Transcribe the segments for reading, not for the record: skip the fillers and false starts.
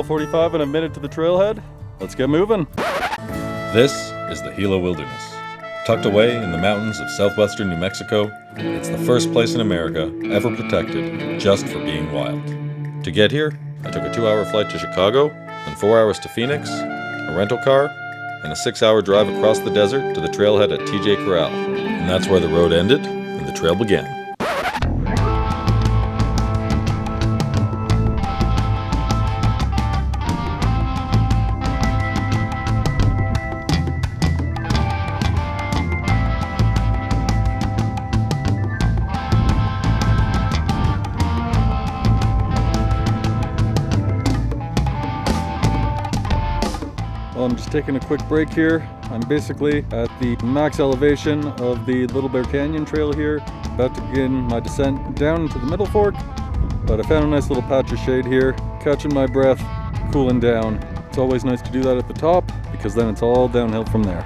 12:45 and I've made it to the trailhead. Let's get moving. This is the Gila Wilderness. Tucked away in the mountains of southwestern New Mexico, it's the first place in America ever protected just for being wild. To get here, I took a 2-hour flight to Chicago, then 4 hours to Phoenix, a rental car, and a 6-hour drive across the desert to the trailhead at TJ Corral. And that's where the road ended and the trail began. Well, I'm just taking a quick break here. I'm basically at the max elevation of the Little Bear Canyon trail here, about to begin my descent down into the Middle Fork, but I found a nice little patch of shade here, catching my breath, cooling down. It's always nice to do that at the top, because then it's all downhill from there.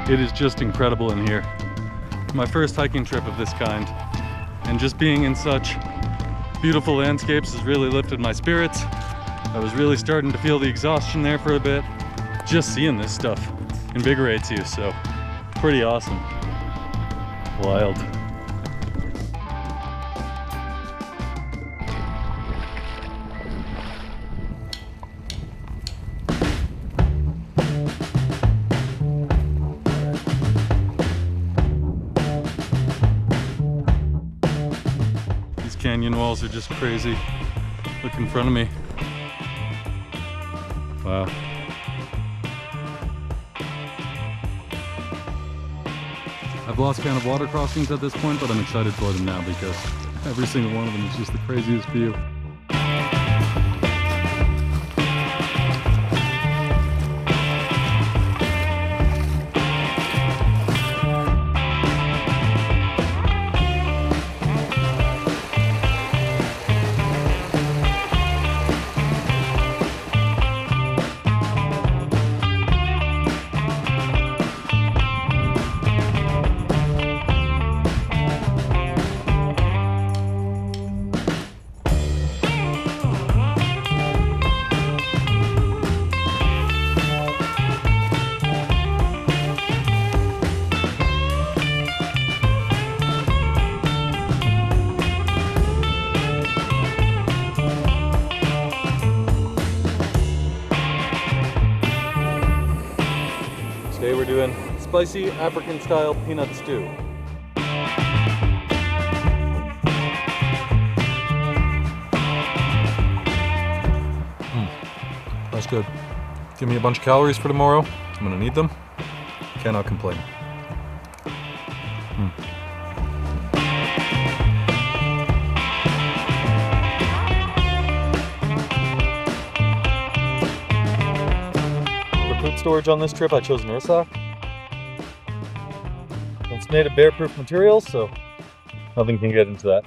It is just incredible in here. My first hiking trip of this kind, and just being in such beautiful landscapes has really lifted my spirits. I was really starting to feel the exhaustion there for a bit. Just seeing this stuff invigorates you, so pretty awesome. Wild. Canyon walls are just crazy. Look in front of me. Wow. I've lost count of water crossings at this point, but I'm excited for them now because every single one of them is just the craziest view. Today we're doing spicy African style peanut stew. That's good. Give me a bunch of calories for tomorrow. I'm gonna need them. Cannot complain. For food storage on this trip, I chose an Ursack. It's made of bear-proof materials, so nothing can get into that.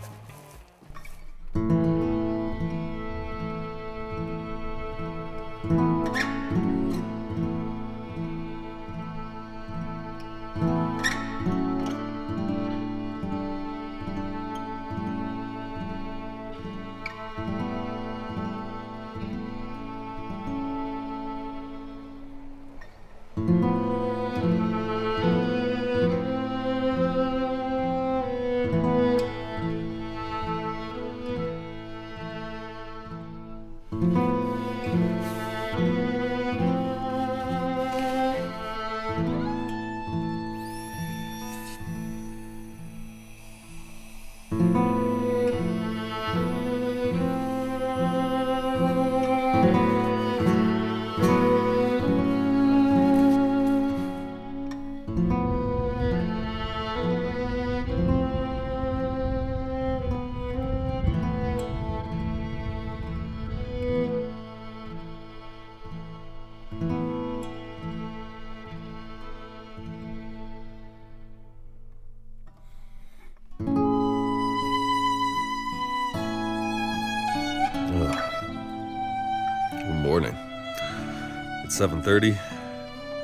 7:30.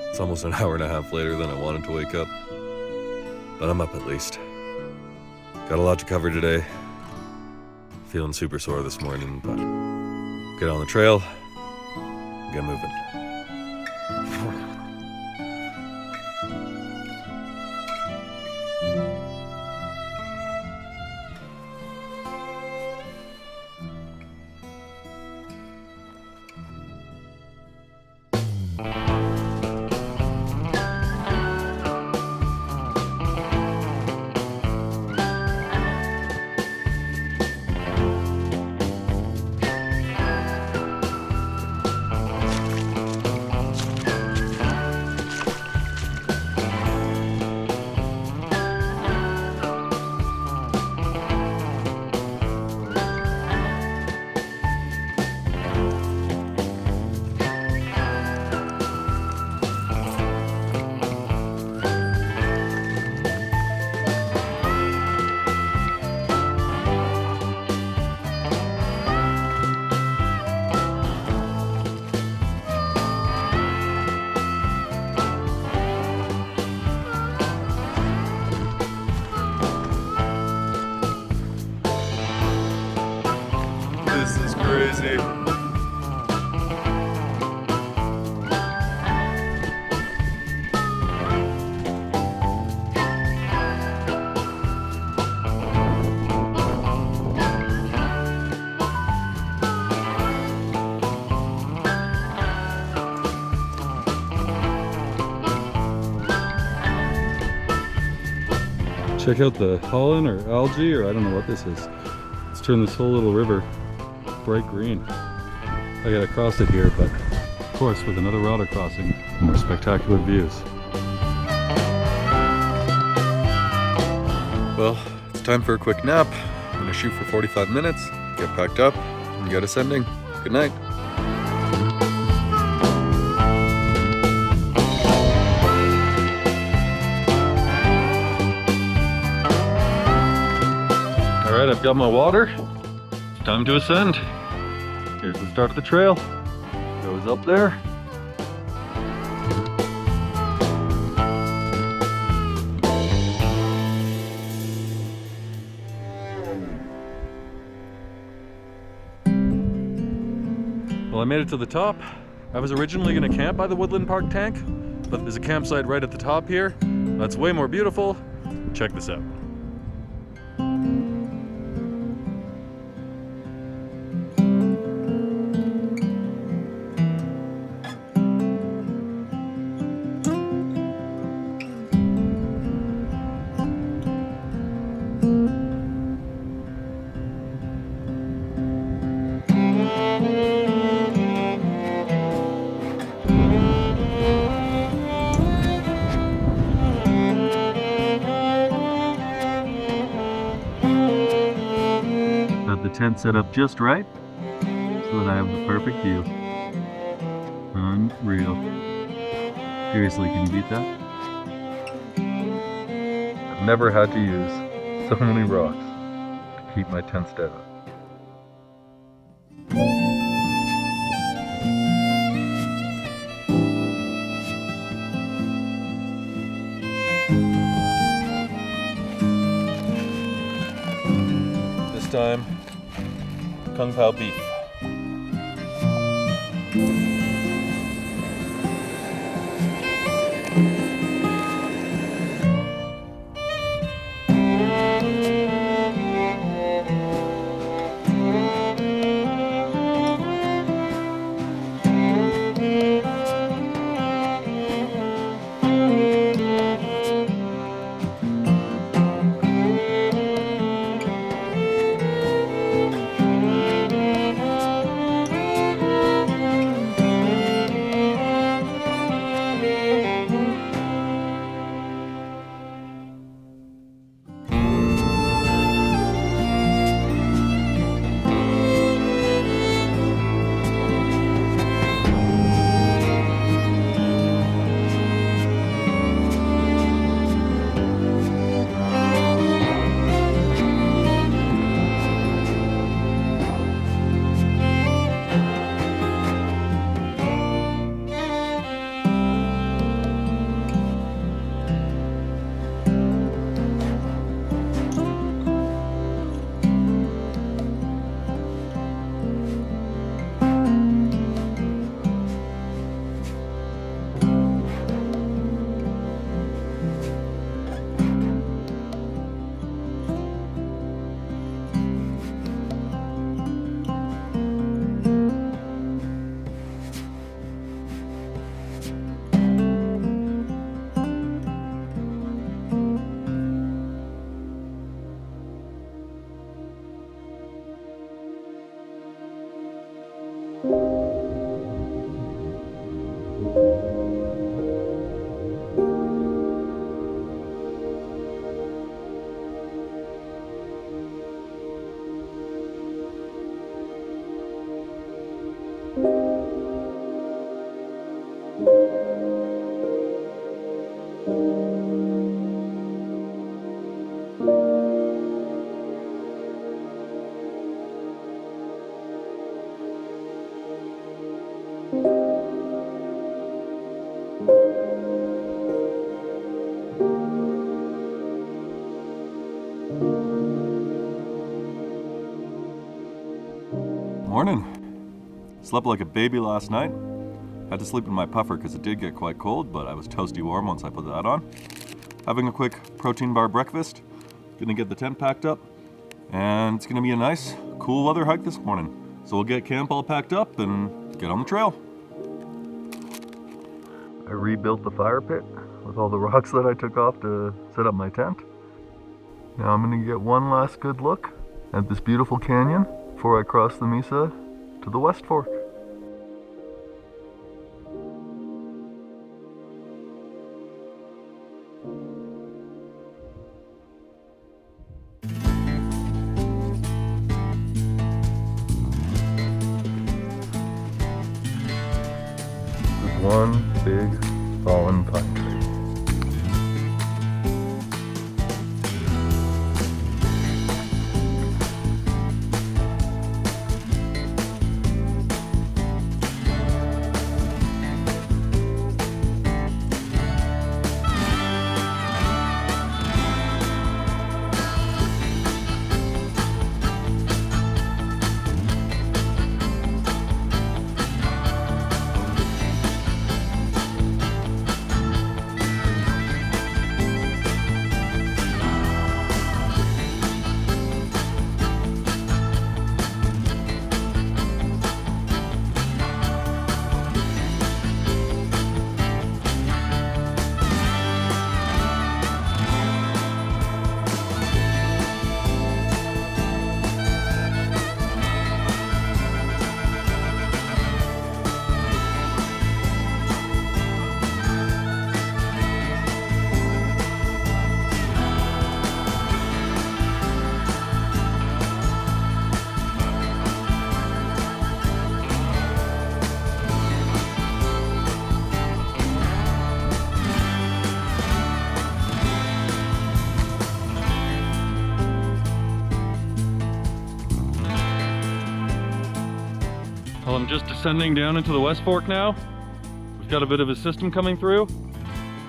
It's almost an hour and a half later than I wanted to wake up. But I'm up at least. Got a lot to cover today. Feeling super sore this morning, but get on the trail, get moving. This is crazy. Check out the pollen or algae, or I don't know what this is. Let's turn this whole little river bright green. I gotta cross it here, but of course with another router crossing, more spectacular views. Well, it's time for a quick nap. I'm gonna shoot for 45 minutes, get packed up, and get ascending. Good night. Alright, I've got my water. It's time to ascend. Here's the start of the trail. Goes up there. Well, I made it to the top. I was originally going to camp by the Woodland Park tank, but there's a campsite right at the top here. That's way more beautiful. Check this out. The tent set up just right so that I have the perfect view. Unreal. Seriously, can you beat that? I've never had to use so many rocks to keep my tent steady. This time, Kung Pao beef. Morning. Slept like a baby last night. Had to sleep in my puffer because it did get quite cold, but I was toasty warm once I put that on. Having a quick protein bar breakfast. Gonna get the tent packed up. And it's gonna be a nice, cool weather hike this morning. So we'll get camp all packed up and get on the trail. I rebuilt the fire pit with all the rocks that I took off to set up my tent. Now I'm gonna get one last good look at this beautiful canyon before I cross the Mesa to the West Fork. There's one big fallen pine tree. Well, I'm just descending down into the West Fork now. We've got a bit of a system coming through.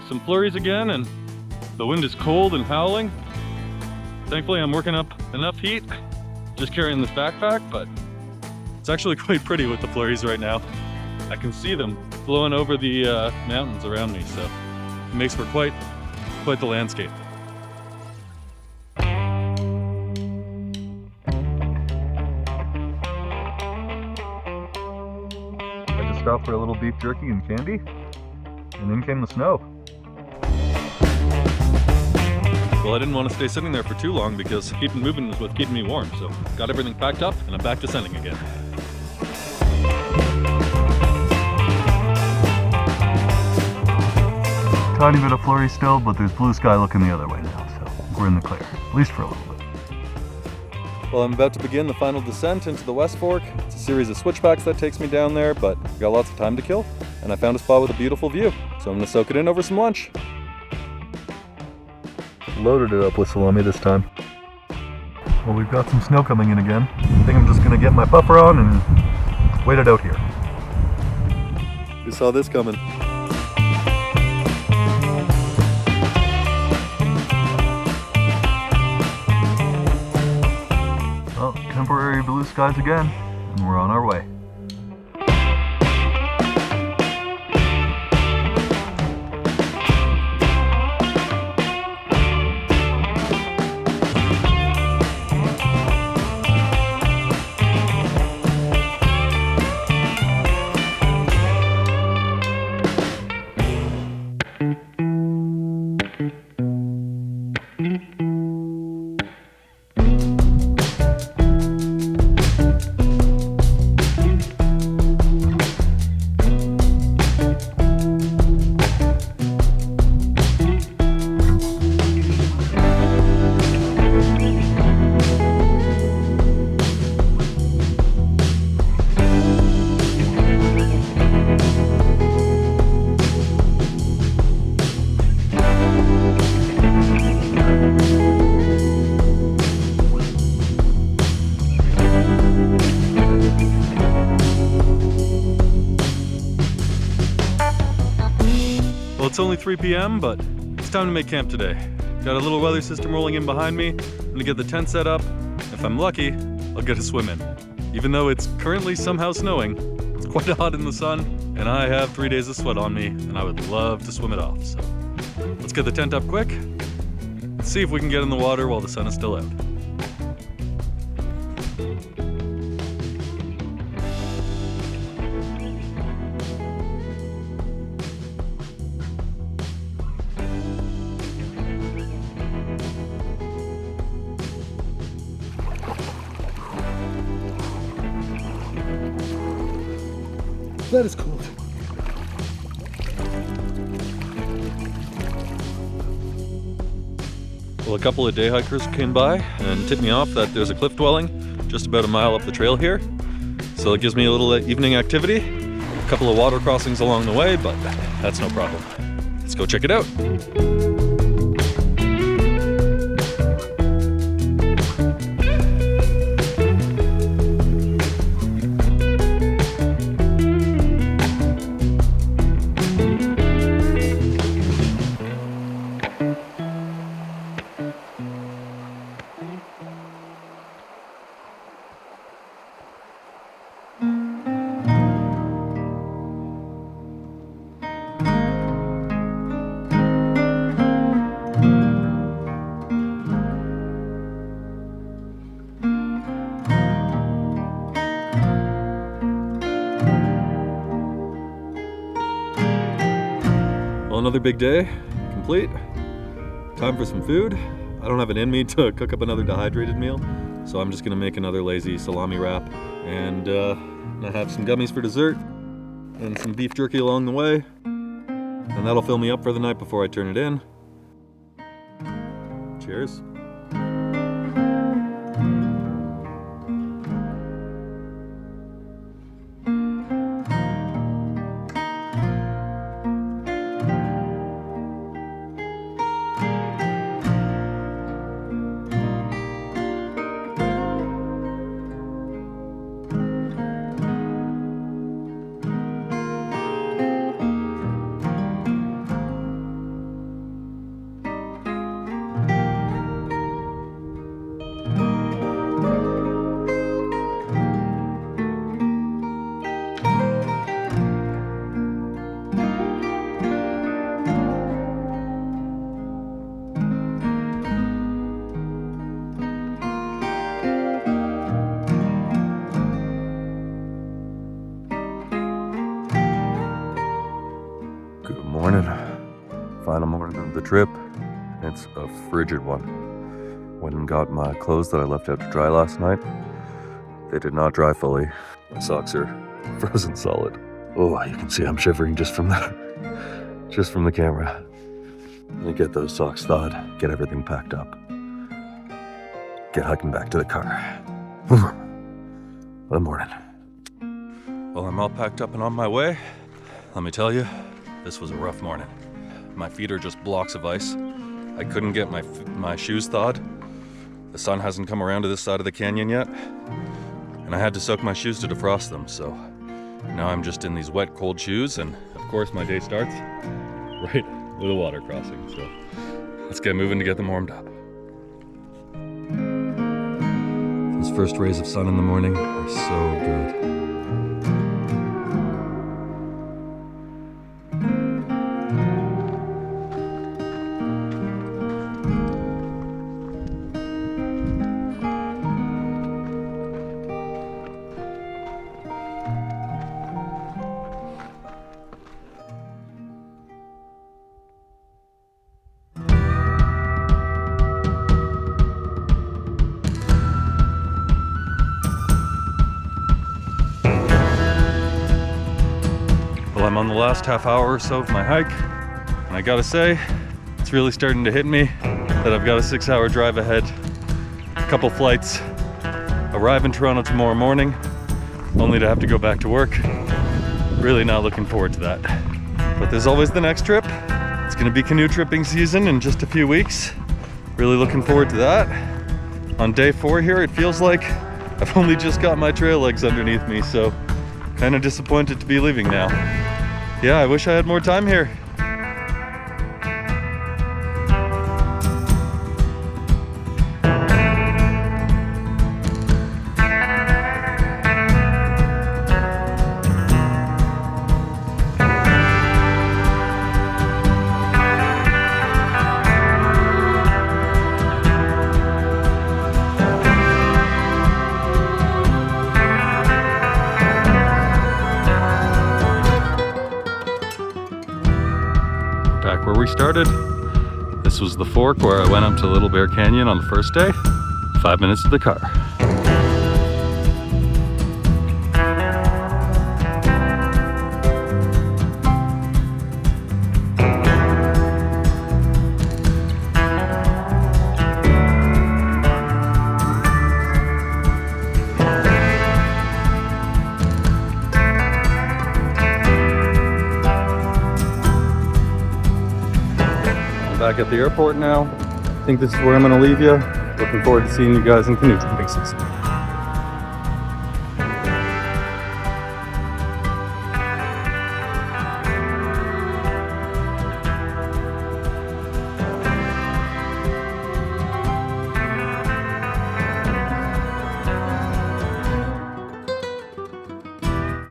Some flurries again, and the wind is cold and howling. Thankfully, I'm working up enough heat, just carrying this backpack, but it's actually quite pretty with the flurries right now. I can see them blowing over the mountains around me, so it makes for quite the landscape. Stopped for a little beef jerky and candy, and then came the snow. Well, I didn't want to stay sitting there for too long because keeping moving was what's keeping me warm, so got everything packed up and I'm back descending again. Tiny bit of flurry still, but there's blue sky looking the other way now, so we're in the clear, at least for a little bit. Well, I'm about to begin the final descent into the West Fork. It's a series of switchbacks that takes me down there, but I've got lots of time to kill, and I found a spot with a beautiful view, so I'm gonna soak it in over some lunch. Loaded it up with salami this time. Well, we've got some snow coming in again. I think I'm just gonna get my puffer on and wait it out here. You saw this coming. Well, temporary blue skies again, and we're on our way. Well, it's only 3 p.m., but it's time to make camp today. Got a little weather system rolling in behind me. I'm gonna get the tent set up. If I'm lucky, I'll get a swim in. Even though it's currently somehow snowing, it's quite hot in the sun, and I have 3 days of sweat on me, and I would love to swim it off. So let's get the tent up quick. Let's see if we can get in the water while the sun is still out. That is cold. Well, a couple of day hikers came by and tipped me off that there's a cliff dwelling just about a mile up the trail here. So it gives me a little evening activity. A couple of water crossings along the way, but that's no problem. Let's go check it out. Well, another big day, complete. Time for some food. I don't have it in me to cook up another dehydrated meal, so I'm just gonna make another lazy salami wrap. And I have some gummies for dessert and some beef jerky along the way. And that'll fill me up for the night before I turn it in. Cheers. Good morning. Final morning of the trip. It's a frigid one. Went and got my clothes that I left out to dry last night. They did not dry fully. My socks are frozen solid. Oh, you can see I'm shivering just from the camera. Let me get those socks thawed, get everything packed up. Get hiking back to the car. What a morning. Well, I'm all packed up and on my way. Let me tell you, this was a rough morning. My feet are just blocks of ice. I couldn't get my shoes thawed. The sun hasn't come around to this side of the canyon yet. And I had to soak my shoes to defrost them, so now I'm just in these wet, cold shoes, and of course my day starts right with a water crossing. So let's get moving to get them warmed up. Those first rays of sun in the morning are so good. I'm on the last half hour or so of my hike, and I gotta say, it's really starting to hit me that I've got a 6-hour drive ahead, a couple flights, arrive in Toronto tomorrow morning, only to have to go back to work. Really not looking forward to that. But there's always the next trip. It's gonna be canoe tripping season in just a few weeks. Really looking forward to that. On day 4 here, it feels like I've only just got my trail legs underneath me, so kind of disappointed to be leaving now. Yeah, I wish I had more time here. where we started. This was the fork where I went up to Little Bear Canyon on the first day. 5 minutes to the car. Back at the airport now. I think this is where I'm going to leave you. Looking forward to seeing you guys in canoe spaces.